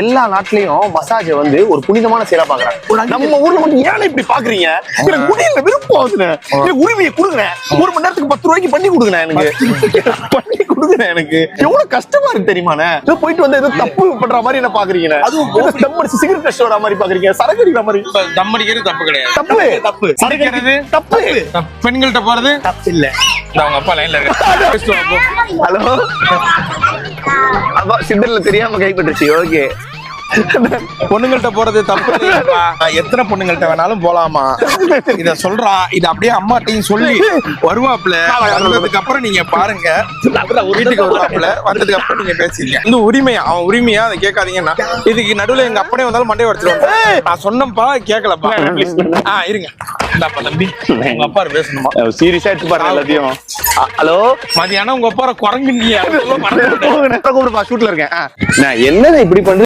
எல்லா நாட்டிலயும் மசாஜ் வந்து ஒரு புனிதமான செயலா பாக்குறாங்க. நம்ம ஊர்ல மட்டும் ஏன் இப்படி பாக்குறீங்க? எனக்கு முடியல, விருப்பம் ஆகுதுண்ணே. எனக்கு உரிமையை கொடுங்க. 1 மணி நேரத்துக்கு 10 ரூபாய்க்கு பண்ணி கொடுங்க. எனக்கு பண்ணி கொடுங்க. எனக்கு எவ்வளவு கஷ்டமா இருக்கு தெரியுமாண்ணே? போயிட்டு வந்து ஏதோ தப்பு பண்ற மாதிரி என்ன பாக்குறீங்க? அதுவும் தம் அடிச்சு சிகரெட் கஷ்டம் வர மாதிரி பாக்குறீங்க. சரக்கு அடிக்கிற மாதிரி. தம் அடிக்கிறது தப்பு கிடையாது. தப்பு தப்பு. சரக்கு தப்பு. பெண்கள்கிட்ட போறது தப்பு இல்ல. அவங்க அப்பா லைன்ல இருக்காங்க. ஹலோ, அப்பா சிண்டர்ல தெரியாம கைப்பற்றுச்சு. ஓகே, பொண்ணுங்கள்ட்ட போறது தப்பு இல்லையாப்பா. எத்தனை பொண்ணுங்கள்ட்ட வேணாலும் போலாமா? இத சொல்றா. இத அப்படியே அம்மாட்டையும் சொல்லி வருவாப்ல. வந்ததுக்கு அப்புறம் நீங்க பாருங்க. வீட்டுக்கு வருவாப்ல. வந்ததுக்கு அப்புறம் நீங்க பேசுறீங்க. இந்த உரிமையா, அவன் உரிமையா அதை கேட்காதீங்கன்னா இதுக்கு நடுவுல எங்க அப்பனே வந்தாலும் மண்டையை உடைச்சிருவாங்க. நான் சொன்னப்பா கேட்கலப்பா. இருங்க. இந்தாப்பா தம்பி, உங்க அப்பா பேசணுமா? சீரியஸா எடுத்து பாருங்க எல்லாத்தையும். ஹலோ, மதியானம் உங்க அப்பா குரங்குங்க. ஷூட்ல இருக்கேன். என்னது இப்படி பண்ற?